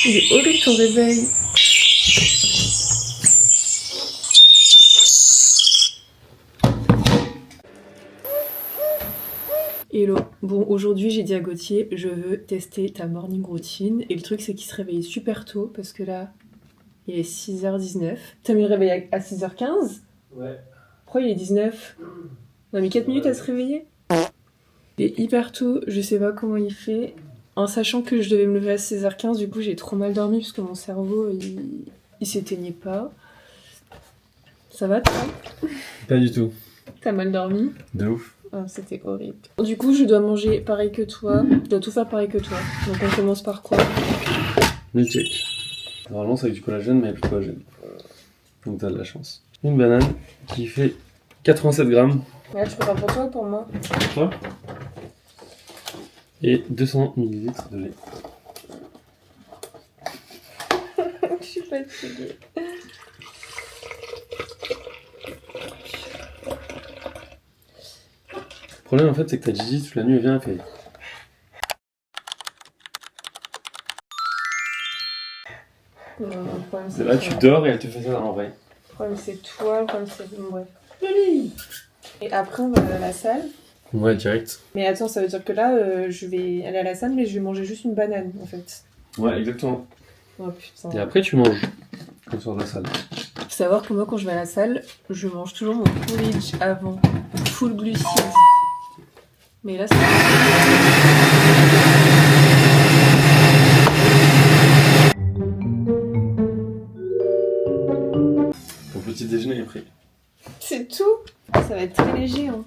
Il est horrible ton réveil. Hello. Bon, aujourd'hui j'ai dit à Gauthier, je veux tester ta morning routine. Et le truc c'est qu'il se réveille super tôt parce que là, il est 6h19. T'as mis le réveil à 6h15 ? Ouais. Pourquoi il est 19 ? On a mis 4 minutes à se réveiller. Il est hyper tôt, je sais pas comment il fait. En sachant que je devais me lever à 16h15, du coup j'ai trop mal dormi parce que mon cerveau il s'éteignait pas. Ça va toi ? Pas du tout. T'as mal dormi ? De ouf. Ah, c'était horrible. Du coup je dois manger pareil que toi, je dois tout faire pareil que toi. Donc on commence par quoi ? Milkshake. Normalement c'est avec du collagène, mais il n'y a plus de collagène. Donc t'as de la chance. Une banane qui fait 87 grammes. Là tu prépares pour toi ou pour moi ? Pour toi. Et 200 ml de lait. Je suis fatiguée. Le problème en fait c'est que ta Gigi toute la nuit elle vient et fait. Non, le problème C'est là tu dors et elle te fait ça en vrai. Le problème c'est toi, le problème c'est... Bref. Et après on va à la salle. Ouais, direct. Mais attends, ça veut dire que là, je vais aller à la salle, mais je vais manger juste une banane, en fait. Ouais, exactement. Oh putain. Et après tu manges. Quand tu sors de la salle. Faut savoir que moi, quand je vais à la salle, je mange toujours mon porridge avant. Full glucides. Mais là, c'est... Ton petit déjeuner est pris. C'est tout. Ça va être très léger, hein.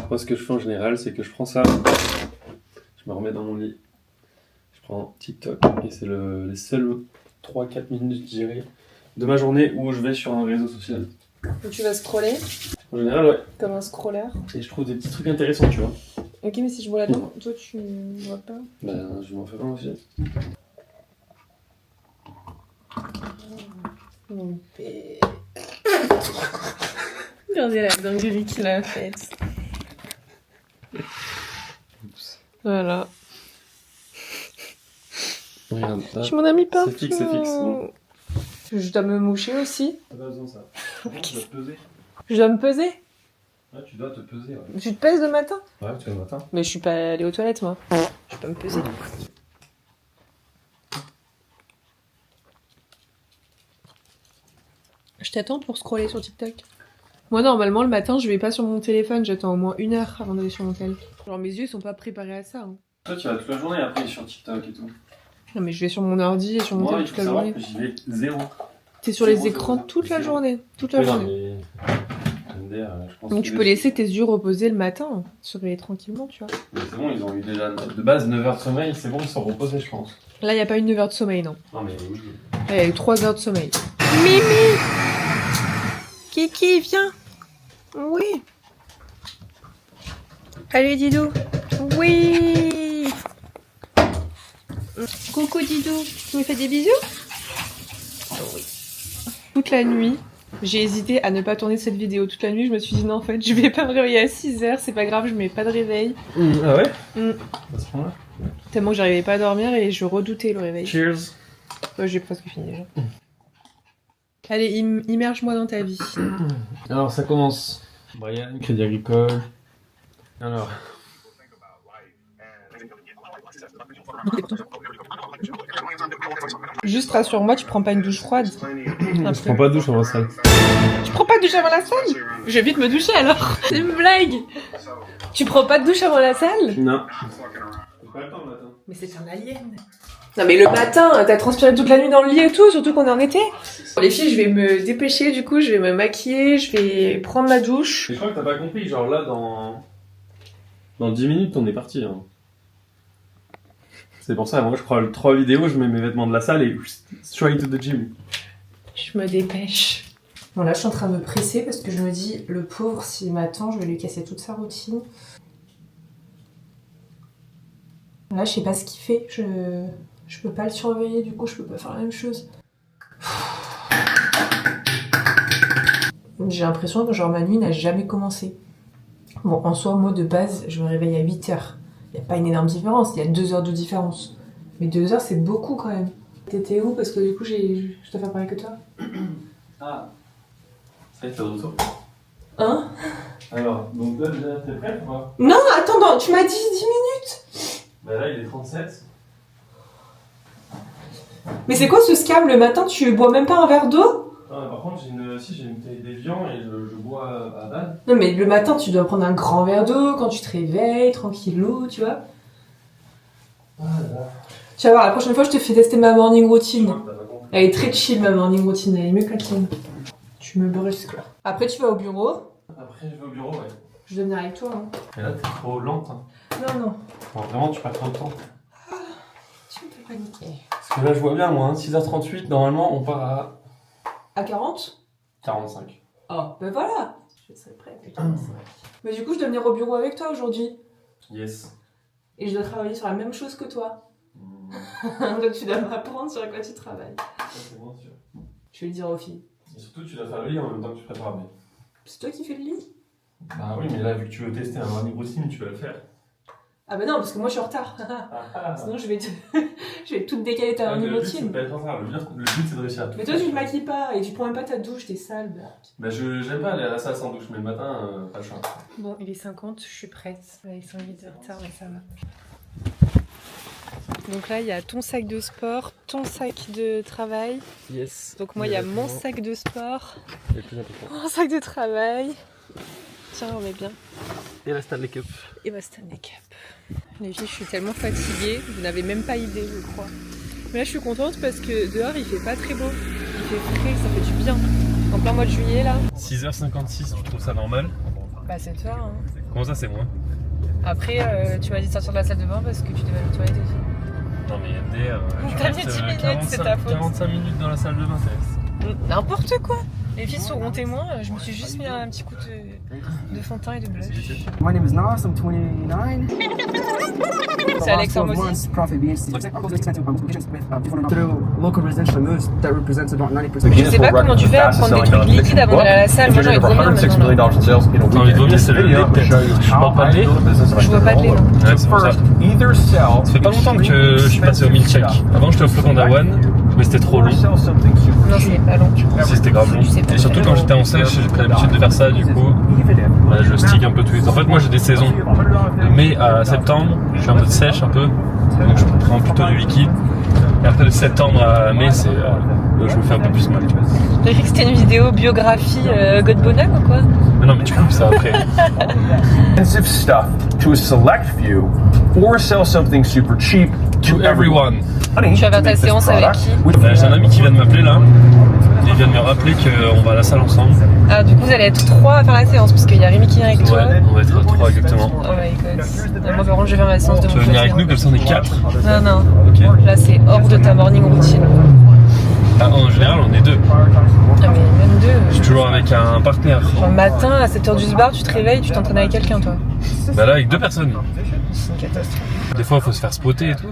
Moi ce que je fais en général c'est que je prends ça. Je me remets dans mon lit. Je prends TikTok et c'est les seules 3-4 minutes, je dirais, de ma journée où je vais sur un réseau social. Donc tu vas scroller, En général, ouais. comme un scroller. Et je trouve des petits trucs intéressants, tu vois. Ok, mais si je bois là-dedans, toi, tu bois pas. Ben, je m'en fais un aussi. Mon père. Regardez la dinguerie qu'il a faite. Oups. Voilà. Regarde, Je suis mon ami partout. c'est fixe, bon. Je dois me moucher aussi. T'as pas besoin de ça. Tu dois te peser. Je dois me peser. Ouais, tu dois te peser, ouais. Tu te pèses le matin? Ouais, tu vas le matin. Mais je suis pas allée aux toilettes, moi. Je peux me peser. Je t'attends pour scroller sur TikTok. Moi, normalement, le matin, je vais pas sur mon téléphone. J'attends au moins 1 heure avant d'aller sur mon tel. Genre, mes yeux, ils sont pas préparés à ça. Hein. Toi, tu vas toute la journée après sur TikTok et tout. Non, mais je vais sur mon ordi et sur mon Moi, tel il toute faut la savoir journée. que j'y vais zéro. T'es sur les Zéro, écrans zéro, toute la zéro. journée. Toute la Oui, non, journée. mais... MDR, je pense Donc, que tu peux laisser tes yeux reposer le matin. Se réveiller tranquillement, tu vois. Mais c'est bon, ils ont eu déjà de base 9 heures de sommeil, c'est bon, ils sont reposés, je pense. Là, y a pas eu 9 heures de sommeil, non. Non, mais oui. Là, y a eu 3 heures de sommeil. Mimi! Kiki, viens! Oui! Allez, Didou! Oui! Coucou, Didou! Tu me fais des bisous? Oui. Toute la nuit, j'ai hésité à ne pas tourner cette vidéo. Toute la nuit, je me suis dit non, en fait, je vais pas me réveiller à 6h, c'est pas grave, je mets pas de réveil. Ah ouais? À ce point-là. Tellement que j'arrivais pas à dormir et je redoutais le réveil. Cheers! Ouais, j'ai presque fini déjà. Allez, immerge-moi dans ta vie. Alors, ça commence. Brian, Crédit Agricole. Alors. Juste rassure-moi, tu prends pas une douche froide. Je prends pas de douche dans la salle. Tu prends pas de douche avant la salle? Je vais vite me doucher alors. C'est une blague. Tu prends pas de douche avant la salle? Non. J'ai pas le temps le matin. Mais c'est un alien. Non mais le matin, t'as transpiré toute la nuit dans le lit et tout, surtout qu'on est en été. Les filles, je vais me dépêcher du coup, je vais me maquiller, je vais prendre ma douche. Mais je crois que t'as pas compris, genre là dans 10 minutes on est parti. Hein. C'est pour ça, moi je crois 3 vidéos, je mets mes vêtements de la salle et straight to the gym. Je me dépêche. Bon là je suis en train de me presser parce que je me dis, le pauvre s'il m'attend, je vais lui casser toute sa routine. Là je sais pas ce qu'il fait, je peux pas le surveiller, du coup je peux pas faire la même chose. J'ai l'impression que genre ma nuit n'a jamais commencé. Bon en soi moi de base je me réveille à 8h. Il n'y a pas une énorme différence, il y a 2 heures de différence. Mais 2 heures, c'est beaucoup quand même. T'étais où? Parce que du coup, je dois faire pareil que toi. Ah, ça y est, t'es de retour. Hein? Alors, donc là, déjà, t'es prête ou pas? Non, attends, non, tu m'as dit 10 minutes. Bah là, il est 37. Mais c'est quoi ce scam? Le matin, tu bois même pas un verre d'eau? Non, mais par contre, j'ai une bouteille d'Evian et je bois à balle. Non, mais le matin, tu dois prendre un grand verre d'eau quand tu te réveilles, tranquillou, tu vois. Ah là là. Tu vas voir, la prochaine fois, je te fais tester ma morning routine. T'as pas compris. Elle est très chill, ma morning routine, elle est mieux que la tienne. Tu me brusques là. Après, tu vas au bureau. Après, je vais au bureau, ouais. Je vais venir avec toi. Hein. Et là, t'es trop lente. Hein. Non, non. Bon, vraiment, tu perds trop de temps. Tu me fais paniquer. Parce que là, je vois bien, moi, hein, 6h38, normalement, on part À 40? à 45. Oh, ben voilà. Je serai prête à 45. Mais du coup, je dois venir au bureau avec toi aujourd'hui. Yes. Et je dois travailler sur la même chose que toi. Donc tu dois m'apprendre sur quoi tu travailles. Ça, c'est bon, sûr. Je vais le dire aux filles. Et surtout, tu dois faire le lit en même temps que tu prépares. Mais... C'est toi qui fais le lit? Bah oui, mais là, vu que tu veux tester un morning routine, tu vas le faire. Ah bah non, parce que moi je suis en retard. Sinon je vais, je vais tout décaler ta morning Le but, c'est routine. de pas être en retard. Le but, c'est de réussir à tout. Mais toi tu te maquilles pas et tu prends même pas ta douche, t'es sale. Bah. Bah, j'aime pas aller à la salle sans douche, mais le matin, pas le choix. Bon, il est 50, je suis prête. Avec 5 minutes de retard, mais ça va. Donc là, il y a ton sac de sport, ton sac de travail. Yes. Donc moi, il y a mon sac de sport, Le plus important. mon sac de travail. Tiens, on met bien. Et la Stanley Cup. Et ma Stanley Cup. Les filles, je suis tellement fatiguée, vous n'avez même pas idée, je crois. Mais là, je suis contente parce que dehors, il fait pas très beau. Il fait frais, ça fait du bien. En plein mois de juillet, là. 6h56, tu trouves ça normal? Bah, c'est toi, hein. Comment ça, c'est moi? Après, tu m'as dit de sortir de la salle de bain parce que tu devais aller aux toilettes aussi. Non, mais MDR. T'as mis 10 minutes, c'est ta faute. 45 minutes dans la salle de bain, c'est. N'importe quoi. Les filles seront témoins, je me suis juste mis un petit coup de fond de teint et de blush. My name is Nas, I'm 29. C'est Alex Hormozy. Through local residential moves that represents about 90%. Je sais pas comment tu fais à prendre des trucs liquides avant d'aller à la salle. Moi j'ai envie de vomir maintenant. Là. T'as envie de vomir, c'est le lait peut-être. Tu bois pas de lait? Je vois pas de lait, non. Ouais, c'est pour ça. Ça fait pas longtemps que je suis passé au milkshake. Avant j'étais au flocon d'avoine, mais c'était trop long. Non, c'est pas long. Si, c'était grave long. Et surtout quand j'étais en sèche, j'ai pris l'habitude de faire ça, du coup, bah, je stick un peu tout. En fait, moi j'ai des saisons. De mai à septembre, je suis en mode sèche un peu, donc je prends plutôt du liquide. Et après de septembre à mai, c'est, je me fais un peu plus mal. J'ai cru que c'était une vidéo biographie God Bonham ou quoi? Mais non, mais tu coupes ça après. Expensive stuff to a select few, or sell something super cheap To everyone. Honey, Tu vas faire ta to make this séance avec product, qui? we- J'ai un ami qui vient de m'appeler là. Il vient de me rappeler qu'on va à la salle ensemble. Ah, du coup, vous allez être 3 à faire la séance parce qu'il y a Rémi qui vient avec toi. Ouais, on va être 3 exactement. Oh my god. Moi, par contre, je vais faire ma séance de Tu mon veux venir avec côté. nous, comme ça on est 4. Non, non. Ok. Là, c'est hors de ta morning routine. Ah, en général, on est 2. Ah, mais même 2. Je suis toujours avec un partenaire. Le matin, à 7h du bar, tu te réveilles, tu t'entraînes avec quelqu'un, toi. Bah là, avec 2 personnes. C'est une catastrophe. Des fois, il faut se faire spotter et tout.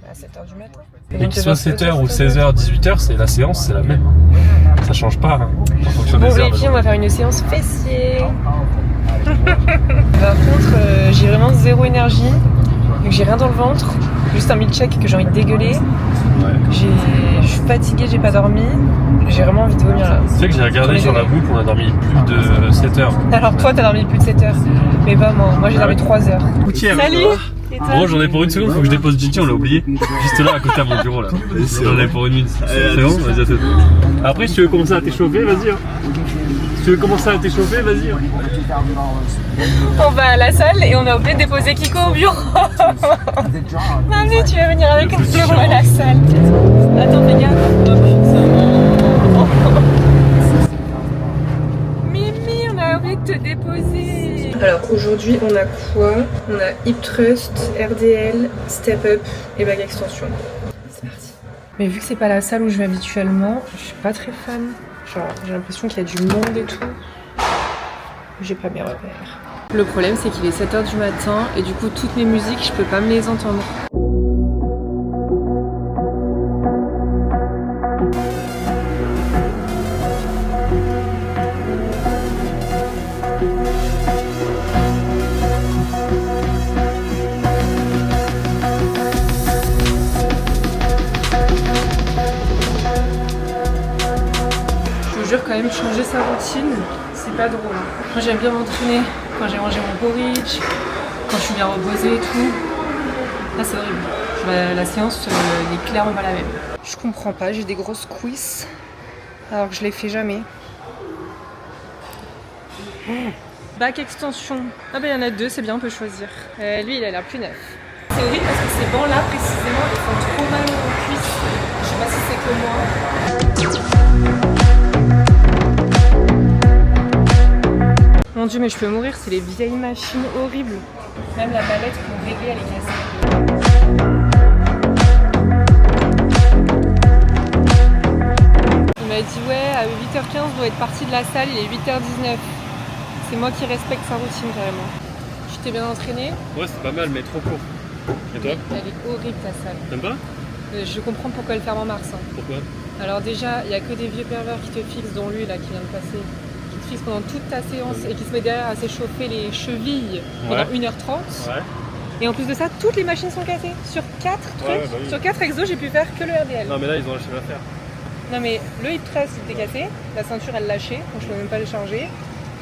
À 7h du matin. Et qu'il soit 7h ou 16h, 18h, c'est la séance, c'est la même. Ça change pas hein, en fonction Bon, des heures. les filles, on va faire une séance fessier. Par contre, j'ai vraiment zéro énergie. Donc j'ai rien dans le ventre. Juste un milkshake que j'ai envie de dégueuler. Ouais. Je suis fatiguée, j'ai pas dormi. J'ai vraiment envie de vomir là. Tu sais que j'ai regardé sur la boucle, on a dormi plus de 7 heures. Alors toi, t'as dormi plus de 7 heures. Mais pas moi. Moi, j'ai dormi 3 heures. Salut. Et toi? Bon, j'en ai pour une seconde, faut que je dépose Gigi, on l'a oublié. Juste là, à côté à mon bureau là. J'en ai pour une minute. C'est bon? Vas-y, à tout. Après, si tu veux commencer à t'échauffer, vas-y. Hein. Si tu veux commencer à t'échauffer, vas-y. Hein. On va à la salle et on a oublié de déposer Kiko au bureau. Mamie, tu vas venir avec nous à la salle. Attends, fais gaffe. Oh putain. Mimi, on a oublié de te déposer. Alors aujourd'hui, on a quoi? On a Hip Trust, RDL, Step Up et Bague Extension. C'est parti. Mais vu que c'est pas la salle où je vais habituellement, je suis pas très fan. Genre, j'ai l'impression qu'il y a du monde et tout. J'ai pas mes repères. Le problème, c'est qu'il est 7h du matin et du coup, toutes mes musiques, je peux pas me les entendre. vous jure, quand même, changer sa routine, c'est pas drôle. Moi, j'aime bien m'entraîner quand j'ai mangé mon porridge, quand je suis bien reposée et tout. Là, c'est horrible. La séance n'est clairement pas la même. Je comprends pas, j'ai des grosses cuisses, alors que je les fais jamais. Back extension. Ah bah il y en a deux, c'est bien, on peut choisir. Lui, il a l'air plus neuf. C'est horrible parce que ces bancs-là, précisément, ils font trop mal aux cuisses. Je sais pas si c'est que moi. Mon Dieu, mais je peux mourir, c'est les vieilles machines horribles. Même la palette pour régler, elle est cassée. Il m'a dit ouais, à 8h15, on doit être parti de la salle, il est 8h19. C'est moi qui respecte sa routine carrément. Tu t'es bien entraîné? Ouais, c'est pas mal, mais trop court. Et toi? Elle est horrible ta salle. T'aimes pas? Je comprends pourquoi elle ferme en mars. Hein. Pourquoi? Alors déjà, il n'y a que des vieux pervers qui te fixent, dont lui là qui vient de passer, qui te fixe pendant toute ta séance et qui se met derrière à s'échauffer les chevilles pendant 1h30. Ouais. Et en plus de ça, toutes les machines sont cassées. Sur 4 trucs, bah oui. sur 4 exos, j'ai pu faire que le RDL. Non mais là ils ont lâché l'affaire. Non mais le hip press il était cassé, la ceinture elle lâchait, donc je peux même pas le charger.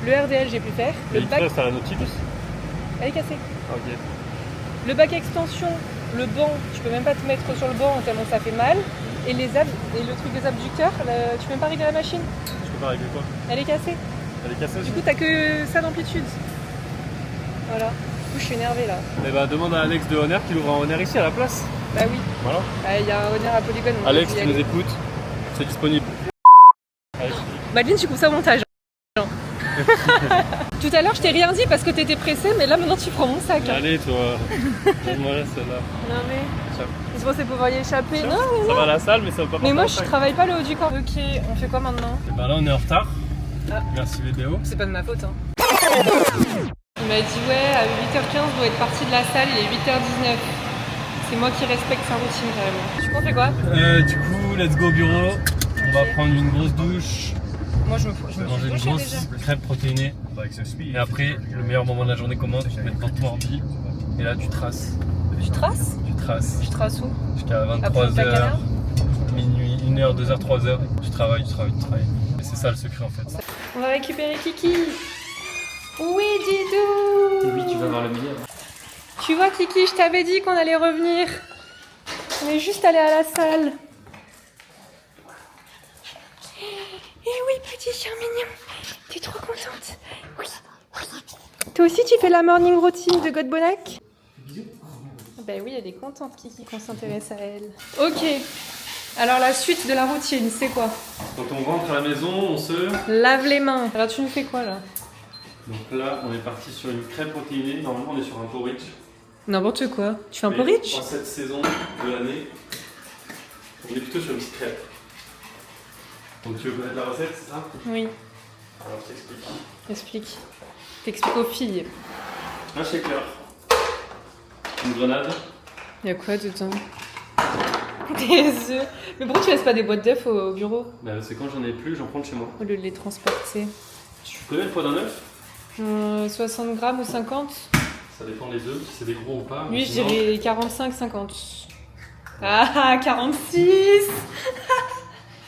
Le RDL j'ai pu faire, le back c'est un Nautilus? elle est cassée. Ah, ok. Le back extension, le banc, tu peux même pas te mettre sur le banc tellement ça fait mal. Et les abs, et le truc des abducteurs, tu peux même pas régler la machine. Je peux pas régler quoi? Elle est cassée. Elle est cassée aussi? Du coup t'as que ça d'amplitude. Voilà. Du coup je suis énervée là. Eh bah demande à Alex de Honor qu'il ouvre un Honor ici à la place. Bah oui. Voilà. Il y a un honneur à Polygone. on Alex, peut y tu aller. nous écoutes, c'est disponible. Alex. Madeline, tu coupes ça au montage. Tout à l'heure je t'ai rien dit parce que t'étais pressée, mais là maintenant tu prends mon sac. Hein. Allez toi, donne-moi là celle-là. Non mais. Tiens. Je pensais pouvoir y échapper. Tiens, Non, mais ça non. va à la salle mais ça va pas Mais moi porter je le sac. travaille pas le haut du corps. Ok, on fait quoi maintenant? Et bah là on est en retard. Ah. Merci VBO. C'est pas de ma faute hein. Il m'a dit ouais, à 8h15 on doit être parti de la salle, il est 8h19. C'est moi qui respecte sa routine carrément. Tu qu'on fait quoi? Du coup, let's go au bureau. On va prendre une grosse douche. Moi je me Manger une douché grosse déjà. crêpe protéinée. Et après, le meilleur moment de la journée commence. Tu te mets devant ton ordi. Et là, tu traces. Tu traces? Tu traces. Tu traces où? Jusqu'à Après ta 23h, canard? minuit, 1h, 2h, 3h. Tu travailles. Et c'est ça le secret en fait. On va récupérer Kiki. Oui Didou. Oui, tu vas voir le meilleur. Tu vois Kiki, je t'avais dit qu'on allait revenir. On est juste allé à la salle. Eh oui, petit chien mignon. T'es trop contente. Oui. Toi aussi, tu fais la morning routine de Godbonac? Ben oui, elle est contente, Kiki, qu'on s'intéresse à elle. Ok. Alors, la suite de la routine, c'est quoi? Quand on rentre à la maison, on se... Lave les mains. Alors, tu nous fais quoi, là? Donc là, on est parti sur une crêpe protéinée. Normalement, on est sur un porridge. N'importe quoi. Tu fais un Mais porridge? En cette saison de l'année, on est plutôt sur une petite crêpe. Donc tu veux connaître la recette, c'est ça? Oui. Alors je t'explique. Explique. T'expliques aux filles. Un shaker, une grenade, Il y a quoi dedans? Des œufs. Mais pourquoi tu laisses pas des boîtes d'œufs au bureau bah, c'est quand j'en ai plus, j'en prends de chez moi. au lieu de les transporter? Tu connais le poids d'un œuf? 60 grammes ou 50? Ça dépend des œufs, si c'est des gros ou pas. Lui, je Sinon- dirais 45-50. Ah, 46.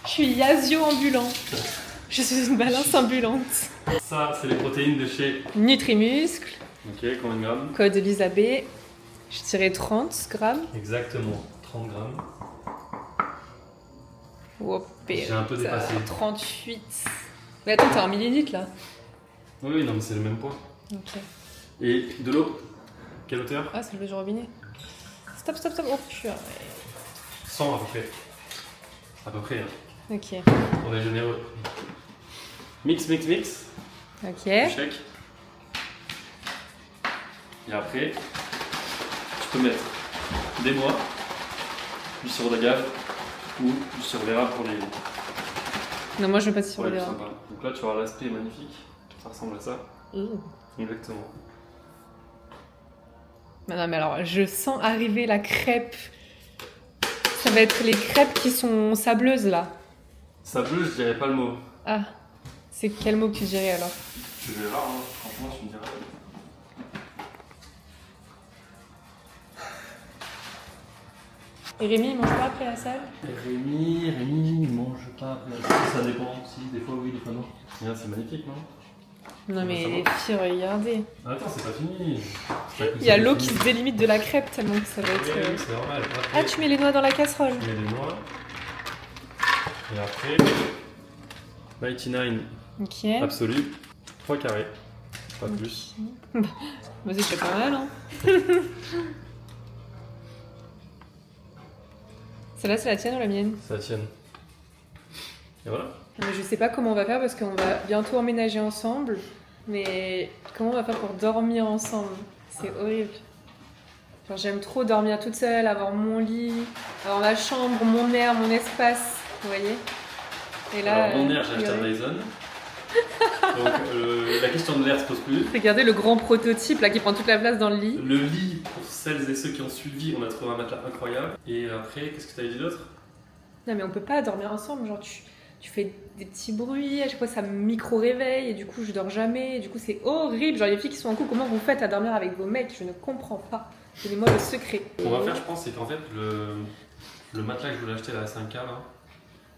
Je suis Yazio ambulant. Je suis une balance ambulante. Ça, c'est les protéines de chez... Nutrimuscle, Ok, combien de grammes? code Elisabeth. Je dirais 30 grammes. Exactement, 30 grammes. Oh, J'ai un peu dépassé. 38. Mais attends, t'es en millilitres là. Oui, non, mais c'est le même poids. Ok. Et de l'eau? Quelle hauteur? Ah, c'est le du robinet. Stop. Oh putain. 100 à peu près. À peu près, hein. Ok. On est généreux. Mix. Ok. Check. Et après, tu peux mettre des noix, du sirop d'agave ou du sirop d'érable pour les Non, moi je veux pas de pour sirop les plus d'érable. sympas. Donc là, tu auras l'aspect magnifique. Ça ressemble à ça. Exactement. Non, mais alors, je sens arriver la crêpe. Ça va être les crêpes qui sont sableuses là. Sableux, je dirais pas le mot. Ah, c'est quel mot que tu dirais alors? Tu verras, hein. Franchement, tu me diras. Et Rémi, il mange pas après la salle? Rémi, il mange pas. Ça dépend. Si, des fois oui, des fois non. Et là, c'est magnifique, non? Non mais les filles, regardez. Attends, c'est pas fini. Il y a l'eau qui se délimite de la crêpe tellement que ça va être... Oui, c'est normal. Après, Ah, tu mets les noix dans la casserole? je mets les noix. Et après, 99 Ok. absolu. 3 carrés. Pas plus. Bah c'est déjà pas mal, hein. Celle-là, c'est la tienne ou la mienne? C'est la tienne. Et voilà. Mais je sais pas comment on va faire parce qu'on va bientôt emménager ensemble. Mais comment on va faire pour dormir ensemble? C'est horrible. Genre, j'aime trop dormir toute seule, avoir mon lit, avoir ma chambre, mon air, mon espace. Vous voyez? Et là, Alors, mon air, j'ai acheté un Dyson. Donc, la question de l'air se pose plus. regardez le grand prototype là qui prend toute la place dans le lit. Le lit, pour celles et ceux qui ont suivi, on a trouvé un matelas incroyable. Et après, qu'est-ce que t'avais dit d'autre? Non mais on peut pas dormir ensemble, genre tu fais des petits bruits, à chaque fois ça me micro-réveille et du coup je dors jamais, et du coup c'est horrible. Genre les filles qui sont en couple, comment vous faites à dormir avec vos mecs? Je ne comprends pas. Donnez-moi le secret. Ce qu'on va faire, je pense, c'est qu'en fait, le matelas que je voulais acheter à la 5K, là,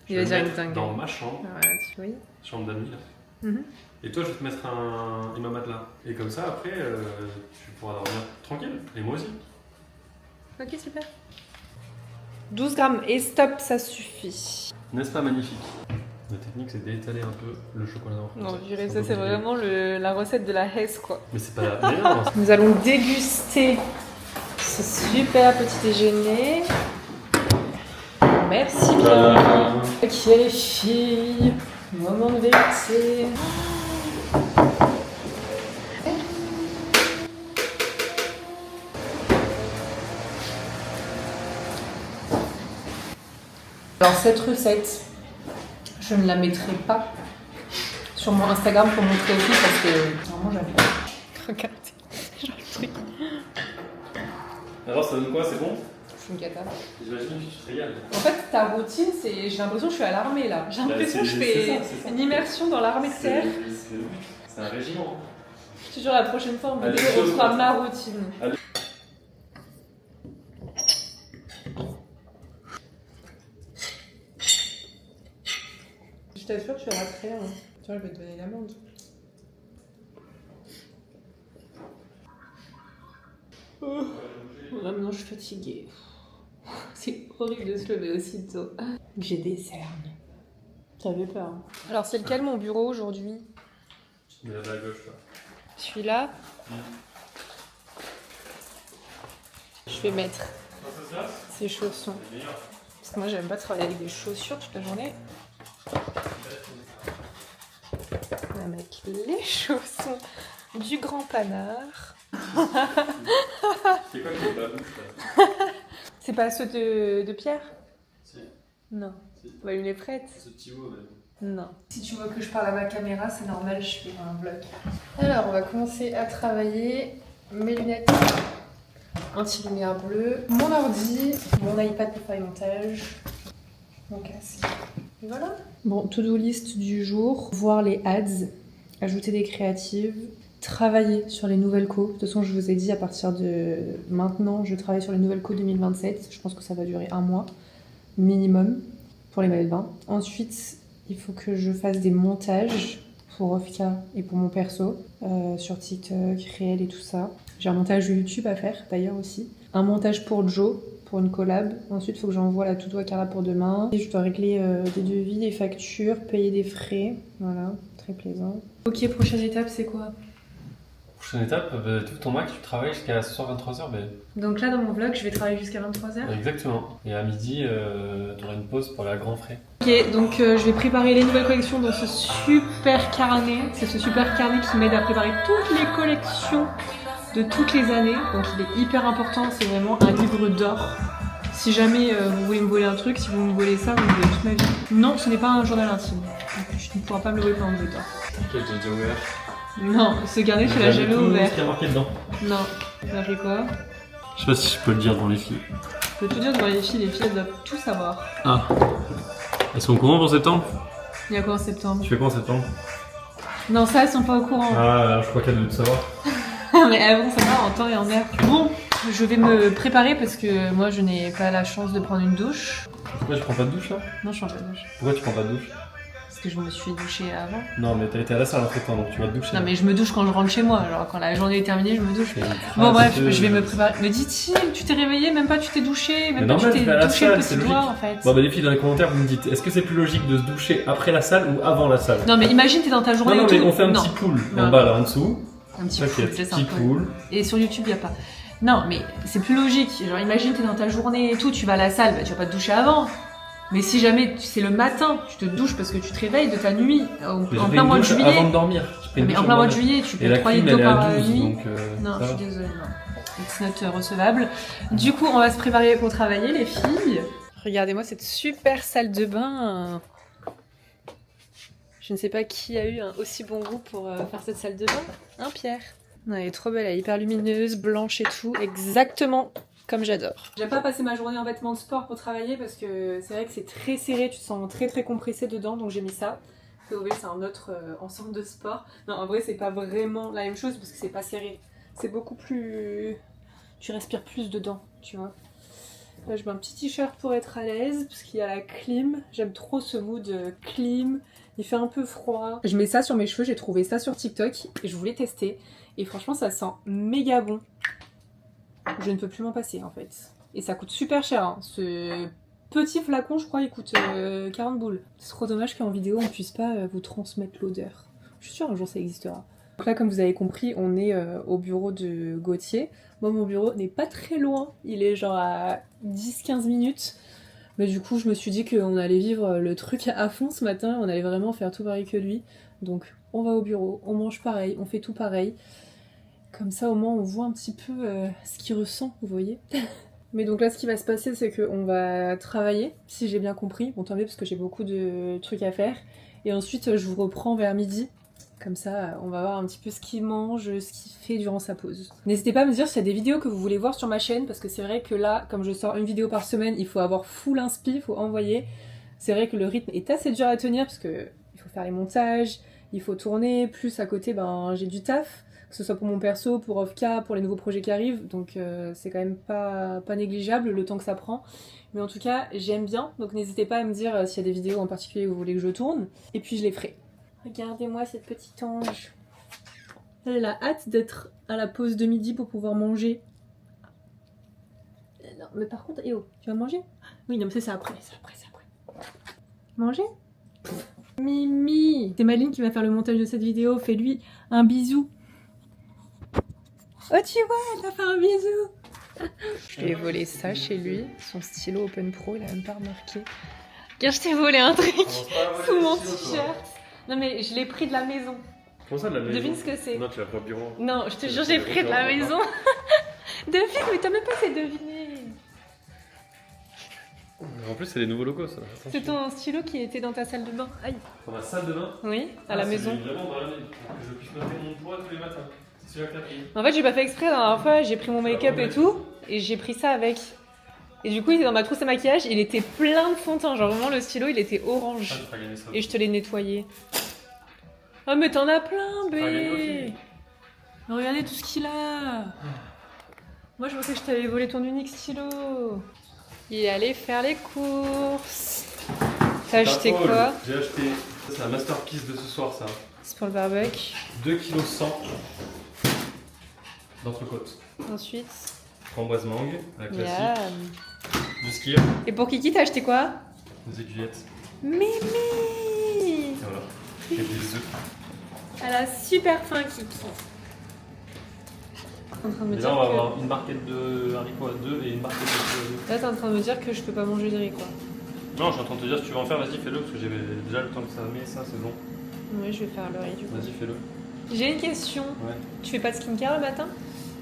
je Il vais va le dire une mettre dinguerie. dans ma chambre, Voilà, tu vois. chambre d'amis, là. Mhm. Et toi, je vais te mettre un matelas. Et comme ça, après, tu pourras dormir tranquille. Et moi aussi. Ok, super. 12 grammes et stop, ça suffit. N'est-ce pas magnifique? La technique, c'est d'étaler un peu le chocolat noir. Non, je dirais ça, c'est vraiment la recette de la Hesse, quoi. Mais c'est pas la meilleure. Nous allons déguster ce super petit déjeuner. Merci bien. Ok les filles, moment de vérité. Alors cette recette, je ne la mettrai pas sur mon Instagram pour montrer aux filles parce que vraiment j'aime pas. Regardez, genre le truc. Alors, ça donne quoi? C'est bon? Je suis une cata. J'imagine que tu te régales. En fait, ta routine, c'est. J'ai l'impression que je suis à l'armée là. J'ai l'impression que je fais c'est ça. une immersion dans l'armée de terre. C'est un régiment. Je te jure, la prochaine fois, Allez, on chose, fera quoi. ma routine. Allez. Je t'assure, tu raterais. Hein. Tu vois, je vais te donner l'amende. Là, maintenant, je suis fatiguée. C'est horrible de se lever aussitôt. J'ai des cernes. J'avais peur. Hein. Alors, c'est lequel mon bureau aujourd'hui? Mais là, à gauche, là. Celui-là. Je vais mettre ces chaussons. Parce que moi, j'aime pas travailler avec des chaussures toute la journée. On va mettre les chaussons du grand panard. C'est quoi qui est pas bouche là? C'est pas ceux de Pierre? Si. Non. Si. Bah, il est prête. Ce petit mot, Non. Si tu vois que je parle à ma caméra, c'est normal, je fais un vlog. Alors, on va commencer à travailler. Mes lunettes anti-lumière bleue, mon ordi, mon iPad pour faire les montages, mon casque. Et voilà. Bon, to-do list du jour. Voir les ads, ajouter des créatives, travailler sur les nouvelles co. De toute façon, je vous ai dit, à partir de maintenant, je travaille sur les nouvelles co 2027. Je pense que ça va durer 1 mois minimum pour les maillots de bain. Ensuite, il faut que je fasse des montages pour Ofka et pour mon perso sur TikTok, Réel et tout ça. J'ai un montage YouTube à faire d'ailleurs aussi. Un montage pour Joe, pour une collab. Ensuite, il faut que j'envoie la to-do à Carla pour demain. Et je dois régler des devis, des factures, payer des frais. Voilà, très plaisant. Ok, prochaine étape, c'est quoi? Prochaine étape, tout ton Mac, tu travailles jusqu'à ce soir 23h. Donc là, dans mon vlog, je vais travailler jusqu'à 23h. Exactement. Et à midi, tu auras une pause pour la grand frais. Ok, donc je vais préparer les nouvelles collections dans ce super carnet. C'est ce super carnet qui m'aide à préparer toutes les collections de toutes les années. Donc il est hyper important, c'est vraiment un livre d'or. Si jamais vous voulez me voler un truc, si vous me volez ça, vous me volez toute ma vie. Non, ce n'est pas un journal intime. Donc tu ne pourras pas me le voler pendant 2 ans. Ok, j'ai déjà ouvert. Non, ce carnet, tu l'as jamais ouvert. Ce qu'il y a marqué dedans. Non. Ça fait quoi? Je sais pas si je peux le dire dans les filles. Je peux tout dire devant les filles elles doivent tout savoir. Ah. Elles sont au courant pour septembre? Il y a quoi en septembre? Tu fais quoi en septembre? Non, ça, elles sont pas au courant. Ah, je crois qu'elles doivent le savoir. Mais elles vont savoir en temps et en heure. Bon, je vais me préparer parce que moi je n'ai pas la chance de prendre une douche. Pourquoi tu prends pas de douche là? Non, je prends pas de douche. Pourquoi tu prends pas de douche? Parce que je me suis douchée avant. Non, mais t'as été à la salle entre temps, donc tu vas te doucher. Non, mais je me douche quand je rentre chez moi. Genre, quand la journée est terminée, je me douche. Bon, bref, je vais me préparer. Me dit-il, tu t'es réveillé, même pas tu t'es douché, même pas tu t'es douché le petit doigt en fait. Bon, bah les filles, dans les commentaires, vous me dites, est-ce que c'est plus logique de se doucher après la salle ou avant la salle? Non, mais imagine, t'es dans ta journée. Non, et mais tout. on fait un petit pool en bas là en dessous. Un petit pool, c'est petit pool. Et sur YouTube, y a pas. Non, mais c'est plus logique. Genre, imagine, t'es dans ta journée et tout, tu vas à la salle, bah tu vas pas te doucher avant. Mais si jamais c'est le matin, tu te douches parce que tu te réveilles de ta nuit en plein mois de juillet. Avant de dormir. Mais en plein mois de juillet, tu peux 3 litres d'eau par nuit. Donc, non, je suis désolée, non. It's not recevable. Du coup, on va se préparer pour travailler, les filles. Regardez-moi cette super salle de bain. Je ne sais pas qui a eu un aussi bon goût pour faire cette salle de bain. Hein, Pierre? Non, elle est trop belle, elle est hyper lumineuse, blanche et tout. Exactement comme j'adore. J'aime pas passer ma journée en vêtements de sport pour travailler parce que c'est vrai que c'est très serré, tu te sens très très compressé dedans, donc j'ai mis ça. POV, c'est un autre ensemble de sport. Non, en vrai, c'est pas vraiment la même chose parce que c'est pas serré. C'est beaucoup plus... Tu respires plus dedans, tu vois. Là, je mets un petit t-shirt pour être à l'aise parce qu'il y a la clim. J'aime trop ce mood clim. Il fait un peu froid. Je mets ça sur mes cheveux, j'ai trouvé ça sur TikTok et je voulais tester. Et franchement, ça sent méga bon. Je ne peux plus m'en passer en fait. Et ça coûte super cher. Hein. Ce petit flacon, je crois, il coûte 40 boules. C'est trop dommage qu'en vidéo, on puisse pas vous transmettre l'odeur. Je suis sûre un jour ça existera. Donc là, comme vous avez compris, on est au bureau de Gauthier. Moi, mon bureau n'est pas très loin. Il est genre à 10-15 minutes. Mais du coup, je me suis dit qu'on allait vivre le truc à fond ce matin. On allait vraiment faire tout pareil que lui. Donc, on va au bureau, on mange pareil, on fait tout pareil. Comme ça, au moins, on voit un petit peu ce qu'il ressent, vous voyez. Mais donc là, ce qui va se passer, c'est qu'on va travailler, si j'ai bien compris. Bon, tant mieux, parce que j'ai beaucoup de trucs à faire. Et ensuite, je vous reprends vers midi. Comme ça, on va voir un petit peu ce qu'il mange, ce qu'il fait durant sa pause. N'hésitez pas à me dire s'il y a des vidéos que vous voulez voir sur ma chaîne, parce que c'est vrai que là, comme je sors une vidéo par semaine, il faut avoir full inspi, il faut envoyer. C'est vrai que le rythme est assez dur à tenir, parce que il faut faire les montages, il faut tourner, plus à côté, ben j'ai du taf, que ce soit pour mon perso, pour Ofka, pour les nouveaux projets qui arrivent, donc c'est quand même pas négligeable le temps que ça prend. Mais en tout cas, j'aime bien, donc n'hésitez pas à me dire s'il y a des vidéos en particulier que vous voulez que je tourne, et puis je les ferai. Regardez-moi cette petite ange. Elle a hâte d'être à la pause de midi pour pouvoir manger. Non, mais par contre, tu vas manger? Oui, non, mais c'est après. Manger? Mimi! C'est Maline qui va faire le montage de cette vidéo. Fais-lui un bisou. Oh, tu vois, elle a fait un bisou! Je lui ai volé ça chez lui. Son stylo Open Pro, il a même pas remarqué. Regarde, je t'ai volé un truc sous mon t-shirt. Non mais je l'ai pris de la maison. Comment ça de la maison? Devine ce que c'est. Non, tu l'as pas au bureau. Non, je te jure, j'ai pris de la maison. Devine, mais t'as même pas fait deviner. En plus, c'est les nouveaux logos, ça. C'est ton stylo qui était dans ta salle de bain. Aïe. Dans ma salle de bain? Oui, à la maison. C'est vraiment dans la maison. Pour que je puisse noter mon poids tous les matins. C'est celui-là que t'as pris. En fait, j'ai pas fait exprès. La dernière fois, j'ai pris mon make-up et tout, et j'ai pris ça avec. Et du coup, il était dans ma trousse à maquillage, il était plein de fond de teint. Genre vraiment, le stylo, il était orange. Ah, tu feras gagner ça. Et je te l'ai nettoyé. Oh, mais t'en as plein, bé. Regardez tout ce qu'il a. Moi, je pensais que je t'avais volé ton unique stylo. Il est allé faire les courses. T'as acheté quoi? J'ai acheté. C'est la masterpiece de ce soir, ça. C'est pour le barbecue. 2 kg 100 d'entrecôte. Ensuite, Framboise mangue, la classique. Yam. Du skier. Et pour Kiki, t'as acheté quoi? Des aiguillettes. Mimi. Et voilà. Et des œufs. Elle a super faim, Kiki. En train de me Et dire là, on va que... avoir une barquette de haricots à 2 et une barquette de haricots à 2. Là, t'es en train de me dire que je peux pas manger de riz, quoi. Non, je suis en train de te dire, si tu veux en faire, vas-y, fais-le, parce que j'ai déjà le temps que ça met, ça, c'est bon. Oui, je vais faire le riz, du coup. Vas-y, fais-le. J'ai une question. Ouais. Tu fais pas de skincare le matin?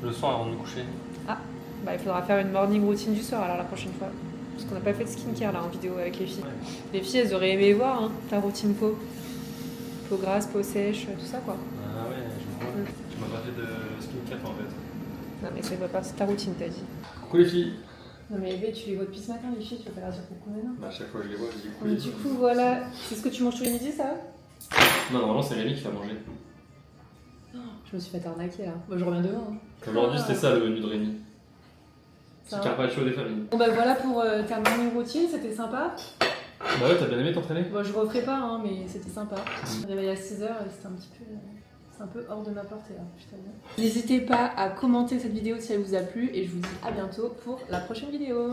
Le soir avant de me coucher. Ah, bah il faudra faire une morning routine du soir alors la prochaine fois. Parce qu'on n'a pas fait de skincare là en vidéo avec les filles. Ouais. Les filles, elles auraient aimé voir hein, ta routine peau. Peau grasse, peau sèche, tout ça quoi. Ah ouais, je vois. Tu m'as pas fait de skincare en fait. Non mais ça va pas, c'est ta routine t'as dit. Coucou les filles. Non mais Eve, tu les vois depuis ce matin les filles, tu vas pas leur dire pourquoi maintenant. Bah, à chaque fois que je les vois, je dis coucou. Mais du coup voilà, c'est ce que tu manges tous les midis ça? Non, normalement c'est Rémi qui va manger. Je me suis fait arnaquer là. Moi je reviens demain. Hein. Aujourd'hui c'était ça le menu de Rémi. C'est Carpaccio des familles. Bon bah voilà pour ta morning routine, c'était sympa. Bah ouais, t'as bien aimé t'entraîner? Bon, je referai pas, hein, mais c'était sympa. Je me réveille à 6h et c'était un petit peu... C'est un peu hors de ma portée, là, putain. N'hésitez pas à commenter cette vidéo si elle vous a plu et je vous dis à bientôt pour la prochaine vidéo.